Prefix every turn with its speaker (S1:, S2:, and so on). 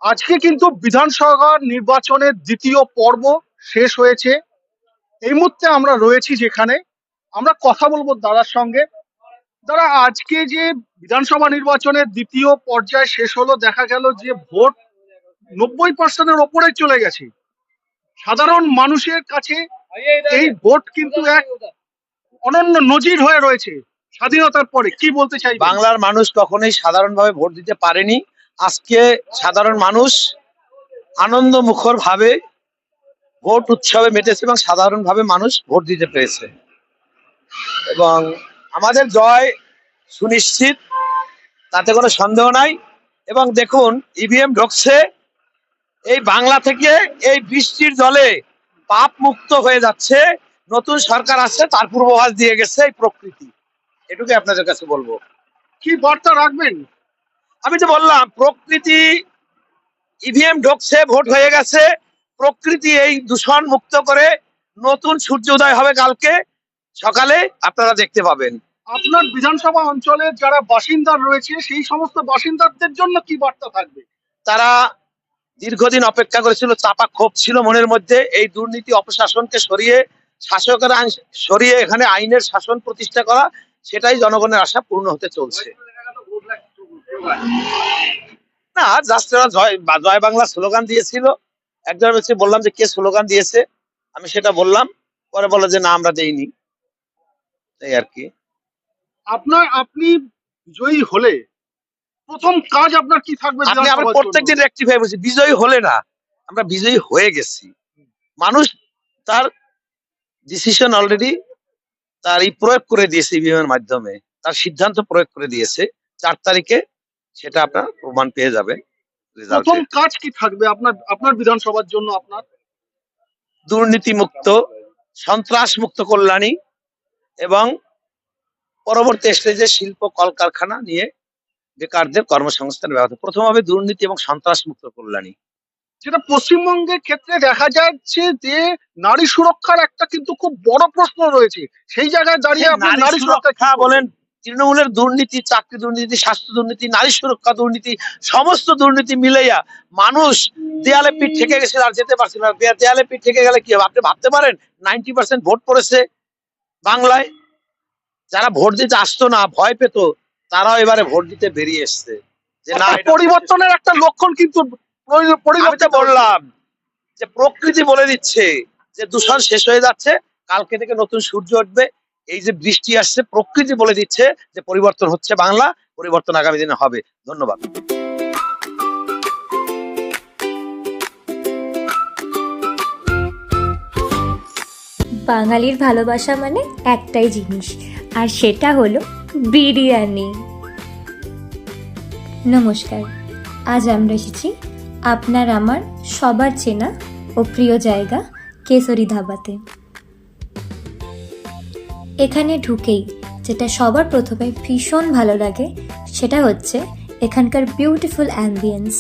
S1: আজকে কিন্তু বিধানসভা নির্বাচনের দ্বিতীয় পর্ব শেষ হয়েছে। এই মুহূর্তে আমরা রয়েছি যেখানে আমরা কথা বলবো দাদার সঙ্গে। দাদা, আজকে যে বিধানসভা নির্বাচনের দ্বিতীয় পর্যায় শেষ হলো, দেখা গেল যে ভোট 90%-এর ওপরে চলে গেছে। সাধারণ মানুষের কাছে এই ভোট কিন্তু এক অনন্য নজির হয়ে রয়েছে স্বাধীনতার পরে। কি বলতে চাই?
S2: বাংলার মানুষ কখনোই সাধারণভাবে ভোট দিতে পারেনি। আজকে সাধারণ মানুষ আনন্দ মুখর ভাবে ভোট উৎসবে মেতেছে এবং সাধারণভাবে মানুষ ভোট দিতে পেরেছে এবং আমাদের জয় সুনিশ্চিত, তাতে কোনো সন্দেহ নাই। এবং দেখুন, ইভিএম ঢুকছে এই বাংলা থেকে, এই বৃষ্টির জলে পাপ মুক্ত হয়ে যাচ্ছে। নতুন সরকার আসছে, তার পূর্বাভাস দিয়ে গেছে এই প্রকৃতি। এটুকুই আপনাদের কাছে বলবো।
S1: কি বার্তা রাখবেন?
S2: আমি তো বললাম, প্রকৃতি, ইভিএম ঢুকছে, ভোট হয়ে গেছে, প্রকৃতি এই দূষণ মুক্ত করে নতুন সূর্য উদয় হবে কালকে সকালে, আপনারা দেখতে পাবেন।
S1: আপনার বিধানসভা অঞ্চলে যারা বাসিন্দা রয়েছে সেই সমস্ত বাসিন্দাদের জন্য কি বার্তা থাকবে?
S2: তারা দীর্ঘদিন অপেক্ষা করেছিল, চাপা ক্ষোভ ছিল মনের মধ্যে। এই দুর্নীতি অপশাসনকে সরিয়ে শাসকের সরিয়ে এখানে আইনের শাসন প্রতিষ্ঠা করা, সেটাই জনগণের আশা পূর্ণ হতে চলছে। না, জাস্ট জয় বাংলা স্লোগান দিয়েছিল। একজন ব্যক্তি বললাম যে কে স্লোগান দিয়েছে, আমি সেটা বললাম, পরে বলে যে না, আমরা দেইনি। এই আর কি।
S1: আপনি বিজয়ী হলে প্রথম কাজ আপনার কি থাকবে?
S2: আমরা প্রত্যেকদিন রেকটিফাই করছি, বিজয়ী হলে না, আমরা বিজয়ী হয়ে গেছি। মানুষ তার ডিসিশন অলরেডি তার প্রয়োগ করে দিয়েছে, ইভিএম এর মাধ্যমে তার সিদ্ধান্ত প্রয়োগ করে দিয়েছে। 4 তারিখে সেটা আপনার প্রমাণ পেয়ে যাবে।
S1: প্রথম কাজ কি থাকবে আপনার বিধানসভার জন্য? আপনার
S2: দুর্নীতি মুক্ত, সন্ত্রাস মুক্ত কল্যাণী এবং পরবর্তী স্টেজে শিল্প কলকারখানা নিয়ে বেকারদের কর্মসংস্থানের ব্যবস্থা। প্রথম হবে দুর্নীতি এবং সন্ত্রাস মুক্ত কল্যাণী।
S1: যেটা পশ্চিমবঙ্গের ক্ষেত্রে দেখা যাচ্ছে যে নারী সুরক্ষার একটা কিন্তু খুব বড় প্রশ্ন রয়েছে। সেই জায়গায় দাঁড়িয়ে আপনি নারী সুরক্ষা
S2: বলেন, তৃণমূলের দুর্নীতি, চাকরি দুর্নীতি, স্বাস্থ্য দুর্নীতি, নারী সুরক্ষা দুর্নীতি, সমস্ত দুর্নীতি মিলাইয়া মানুষ দেয়ালে পিঠ ঠেকে গেছিল, আর যেতে পারছিল না। দেয়ালে পিঠ ঠেকে গেলে কি হবে? আপনি ভাবতে পারেন 90% ভোট পড়েছে বাংলায়। যারা ভোট দিতে আসতো না, ভয় পেত, তারাও এবারে ভোট দিতে বেরিয়ে এসছে। যে না,
S1: পরিবর্তনের একটা লক্ষণ কিন্তু
S2: বললাম যে প্রকৃতি বলে দিচ্ছে যে দূষণ শেষ হয়ে যাচ্ছে, কালকে থেকে নতুন সূর্য উঠবে। এই যে বৃষ্টি আসছে, প্রকৃতি বলে দিচ্ছে যে পরিবর্তন হচ্ছে বাংলা, পরিবর্তন আগামী দিনে হবে। ধন্যবাদ।
S3: বাঙালির ভালোবাসা মানে একটাই জিনিস, আর সেটা হলো বিরিয়ানি। নমস্কার, আজ আমরা এসেছি আপনার আমার সবার চেনা ও প্রিয় জায়গা কেশরী ধাবাতে। এখানে ঢুকেই যেটা সবার প্রথমে ভীষণ ভালো লাগে সেটা হচ্ছে এখানকার বিউটিফুল অ্যাম্বিয়েন্স।